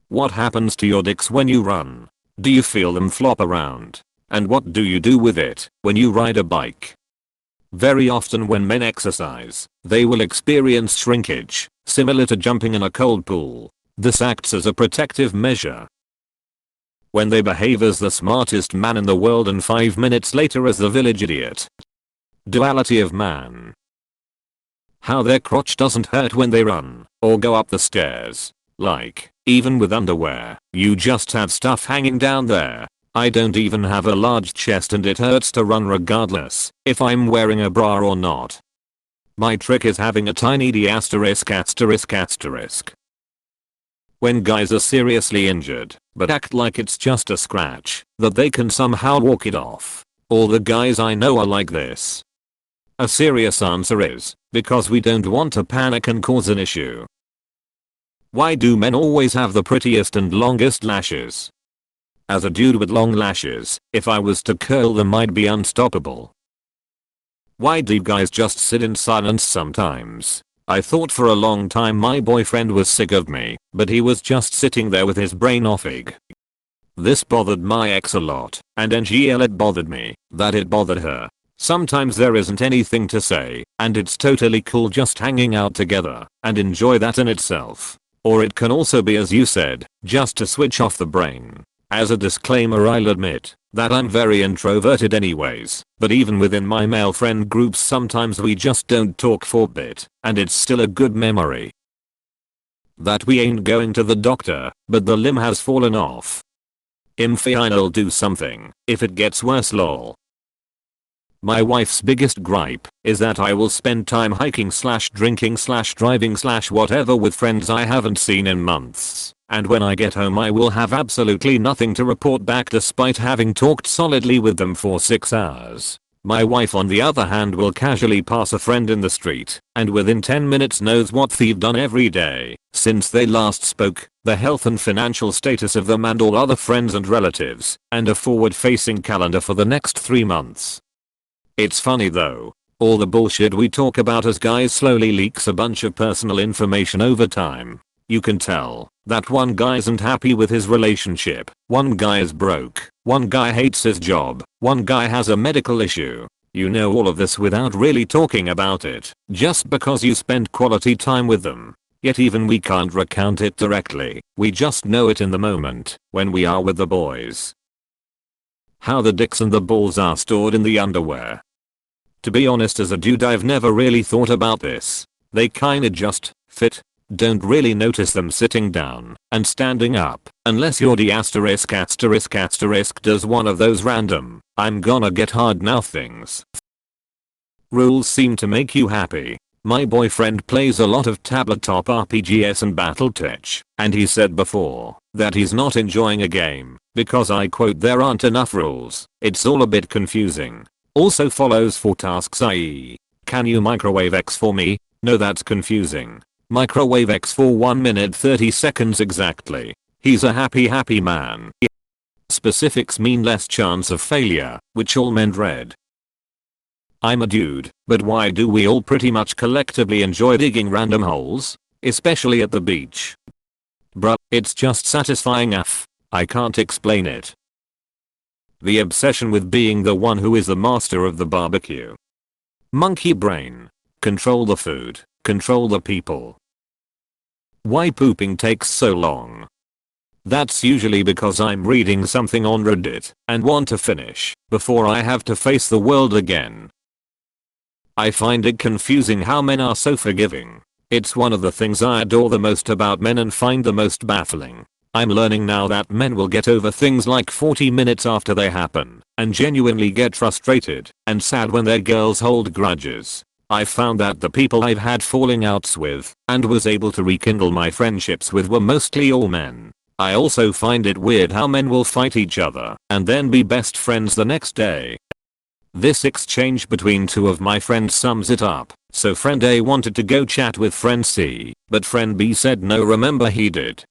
What happens to your dicks when you run? Do you feel them flop around? And what do you do with it when you ride a bike? Very often when men exercise, they will experience shrinkage, similar to jumping in a cold pool. This acts as a protective measure. When they behave as the smartest man in the world and 5 minutes later as the village idiot. Duality of man. How their crotch doesn't hurt when they run or go up the stairs. Like, even with underwear, you just have stuff hanging down there. I don't even have a large chest and it hurts to run regardless if I'm wearing a bra or not. My trick is having a tiny d******. When guys are seriously injured, but act like it's just a scratch, that they can somehow walk it off. All the guys I know are like this. A serious answer is, because we don't want to panic and cause an issue. Why do men always have the prettiest and longest lashes? As a dude with long lashes, if I was to curl them I'd be unstoppable. Why do guys just sit in silence sometimes? I thought for a long time my boyfriend was sick of me, but he was just sitting there with his brain offing. This bothered my ex a lot, and NGL it bothered me, that it bothered her. Sometimes there isn't anything to say, and it's totally cool just hanging out together, and enjoy that in itself. Or it can also be as you said, just to switch off the brain. As a disclaimer I'll admit that I'm very introverted anyways, but even within my male friend groups sometimes we just don't talk for a bit, and it's still a good memory. That we ain't going to the doctor, but the limb has fallen off. Fine, I'll do something if it gets worse lol. My wife's biggest gripe is that I will spend time hiking / drinking / driving / whatever with friends I haven't seen in months. And when I get home I will have absolutely nothing to report back despite having talked solidly with them for 6 hours. My wife on the other hand will casually pass a friend in the street and within 10 minutes knows what they've done every day since they last spoke, the health and financial status of them and all other friends and relatives, and a forward-facing calendar for the next 3 months. It's funny though. All the bullshit we talk about as guys slowly leaks a bunch of personal information over time. You can tell that one guy isn't happy with his relationship, one guy is broke, one guy hates his job, one guy has a medical issue. You know all of this without really talking about it, just because you spend quality time with them. Yet even we can't recount it directly, we just know it in the moment, when we are with the boys. How the dicks and the balls are stored in the underwear. To be honest as a dude I've never really thought about this. They kinda just fit. Don't really notice them sitting down and standing up unless your d**** does one of those random I'm gonna get hard now things. Rules seem to make you happy. My boyfriend plays a lot of tabletop RPGs and Battletech, and he said before that he's not enjoying a game because I quote there aren't enough rules, it's all a bit confusing. Also follows 4 tasks i.e. can you microwave X for me? No that's confusing. Microwave X for 1 minute 30 seconds exactly. He's a happy man. Specifics mean less chance of failure, which all men dread. I'm a dude, but why do we all pretty much collectively enjoy digging random holes? Especially at the beach. Bruh, it's just satisfying af. I can't explain it. The obsession with being the one who is the master of the barbecue. Monkey brain. Control the food, control the people. Why pooping takes so long? That's usually because I'm reading something on Reddit and want to finish before I have to face the world again. I find it confusing how men are so forgiving. It's one of the things I adore the most about men and find the most baffling. I'm learning now that men will get over things like 40 minutes after they happen and genuinely get frustrated and sad when their girls hold grudges. I found that the people I've had falling outs with and was able to rekindle my friendships with were mostly all men. I also find it weird how men will fight each other and then be best friends the next day. This exchange between 2 of my friends sums it up. So friend A wanted to go chat with friend C, but friend B said no, remember he did.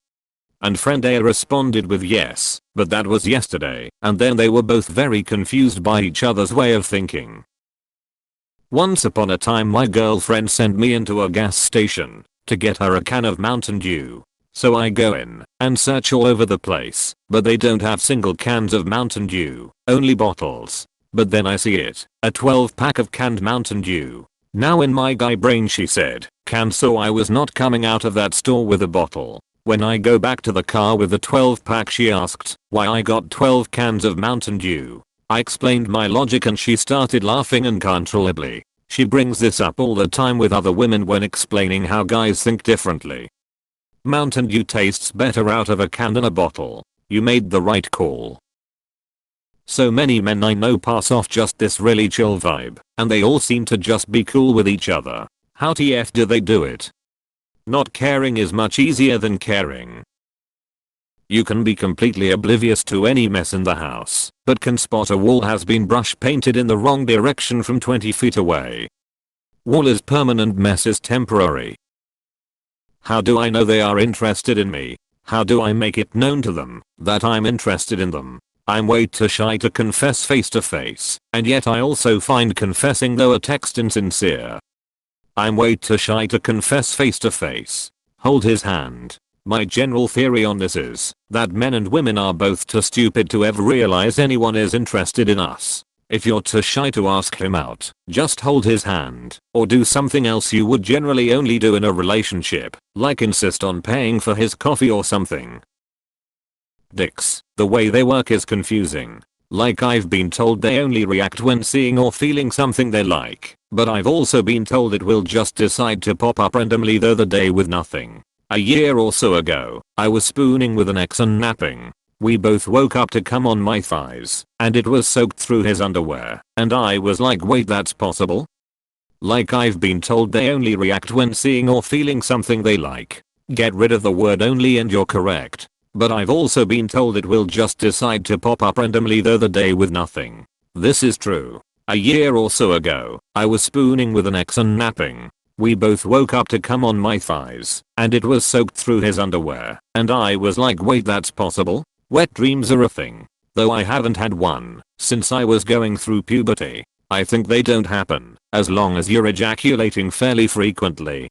And friend A responded with yes, but that was yesterday, and then they were both very confused by each other's way of thinking. Once upon a time my girlfriend sent me into a gas station to get her a can of Mountain Dew. So I go in and search all over the place, but they don't have single cans of Mountain Dew, only bottles. But then I see it, a 12 pack of canned Mountain Dew. Now in my guy brain she said, can, so I was not coming out of that store with a bottle. When I go back to the car with the 12 pack she asked why I got 12 cans of Mountain Dew. I explained my logic and she started laughing uncontrollably. She brings this up all the time with other women when explaining how guys think differently. Mountain Dew tastes better out of a can than a bottle. You made the right call. So many men I know pass off just this really chill vibe, and they all seem to just be cool with each other. How TF do they do it? Not caring is much easier than caring. You can be completely oblivious to any mess in the house, but can spot a wall has been brush painted in the wrong direction from 20 feet away. Wall is permanent, mess is temporary. How do I know they are interested in me? How do I make it known to them that I'm interested in them? I'm way too shy to confess face to face, and yet I also find confessing though a text insincere. I'm way too shy to confess face to face. Hold his hand. My general theory on this is that men and women are both too stupid to ever realize anyone is interested in us. If you're too shy to ask him out, just hold his hand, or do something else you would generally only do in a relationship, like insist on paying for his coffee or something. Dicks, the way they work is confusing. Like I've been told they only react when seeing or feeling something they like, but I've also been told it will just decide to pop up randomly the other day with nothing. A year or so ago, I was spooning with an ex and napping. We both woke up to cum on my thighs, and it was soaked through his underwear, and I was like, wait, that's possible? Like I've been told they only react when seeing or feeling something they like. Get rid of the word only and you're correct. But I've also been told it will just decide to pop up randomly the other day with nothing. This is true. A year or so ago, I was spooning with an ex and napping. We both woke up to cum on my thighs, and it was soaked through his underwear, and I was like, wait, that's possible? Wet dreams are a thing. Though I haven't had one since I was going through puberty. I think they don't happen, as long as you're ejaculating fairly frequently.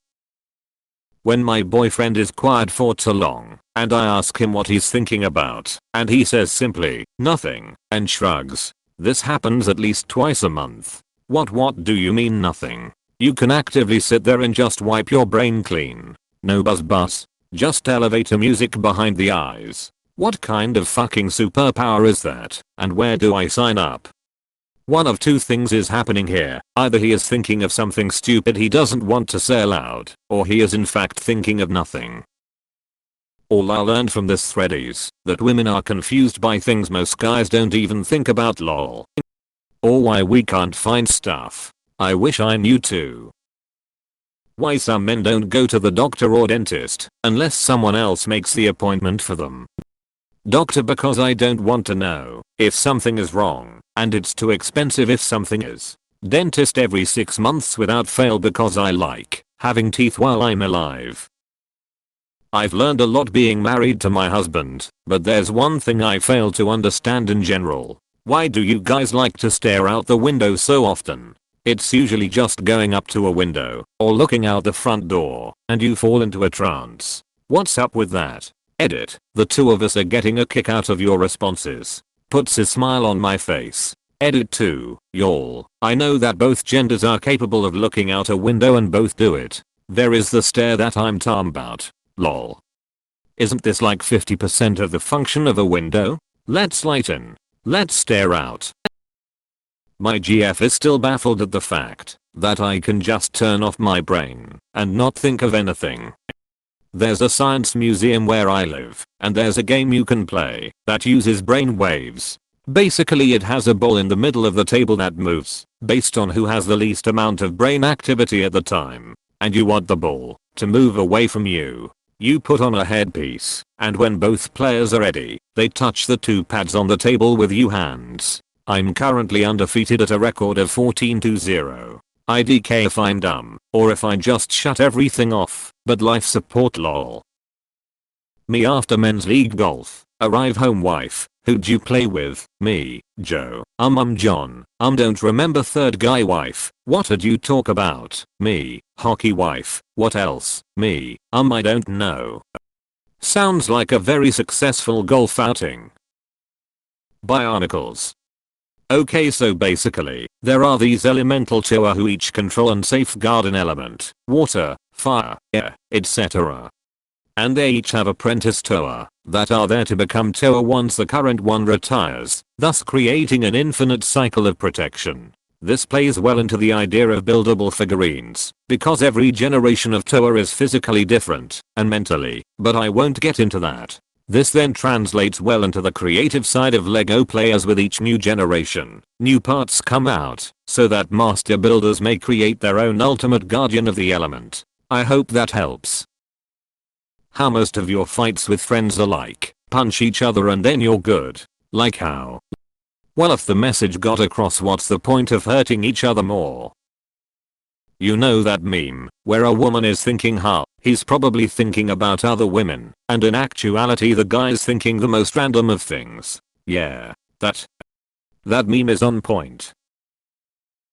When my boyfriend is quiet for too long, and I ask him what he's thinking about, and he says simply, nothing, and shrugs. This happens at least twice a month. What do you mean nothing? You can actively sit there and just wipe your brain clean. No buzz. Just elevator music behind the eyes. What kind of fucking superpower is that, and where do I sign up? One of two things is happening here. Either he is thinking of something stupid he doesn't want to say aloud, or he is in fact thinking of nothing. All I learned from this thread is that women are confused by things most guys don't even think about, lol. Or why we can't find stuff. I wish I knew too. Why some men don't go to the doctor or dentist unless someone else makes the appointment for them. Doctor because I don't want to know if something is wrong, and it's too expensive if something is. Dentist every 6 months without fail because I like having teeth while I'm alive. I've learned a lot being married to my husband, but there's one thing I fail to understand in general. Why do you guys like to stare out the window so often? It's usually just going up to a window or looking out the front door and you fall into a trance. What's up with that? Edit. The two of us are getting a kick out of your responses. Puts a smile on my face. Edit 2. Y'all. I know that both genders are capable of looking out a window and both do it. There is the stare that I'm talking about. Lol. Isn't this like 50% of the function of a window? Let's lighten. Let's stare out. My GF is still baffled at the fact that I can just turn off my brain and not think of anything. There's a science museum where I live, and there's a game you can play that uses brain waves. Basically it has a ball in the middle of the table that moves based on who has the least amount of brain activity at the time, and you want the ball to move away from you. You put on a headpiece, and when both players are ready, they touch the two pads on the table with you hands. I'm currently undefeated at a record of 14-0. IDK if I'm dumb, or if I just shut everything off, but life support lol. Me after men's league golf, arrive home wife, who'd you play with? Me, Joe, John, don't remember third guy wife, what did you talk about? Me, hockey wife, what else? Me, I don't know. Sounds like a very successful golf outing. Bionicles. Okay, so basically, there are these elemental Toa who each control and safeguard an element, water, fire, air, etc. And they each have apprentice Toa that are there to become Toa once the current one retires, thus creating an infinite cycle of protection. This plays well into the idea of buildable figurines, because every generation of Toa is physically different, and mentally, but I won't get into that. This then translates well into the creative side of LEGO players. With each new generation, new parts come out, so that master builders may create their own ultimate guardian of the element. I hope that helps. How most of your fights with friends are like, punch each other and then you're good. Like how? Well, if the message got across, what's the point of hurting each other more? You know that meme, where a woman is thinking how he's probably thinking about other women, and in actuality the guy's thinking the most random of things. Yeah, that meme is on point.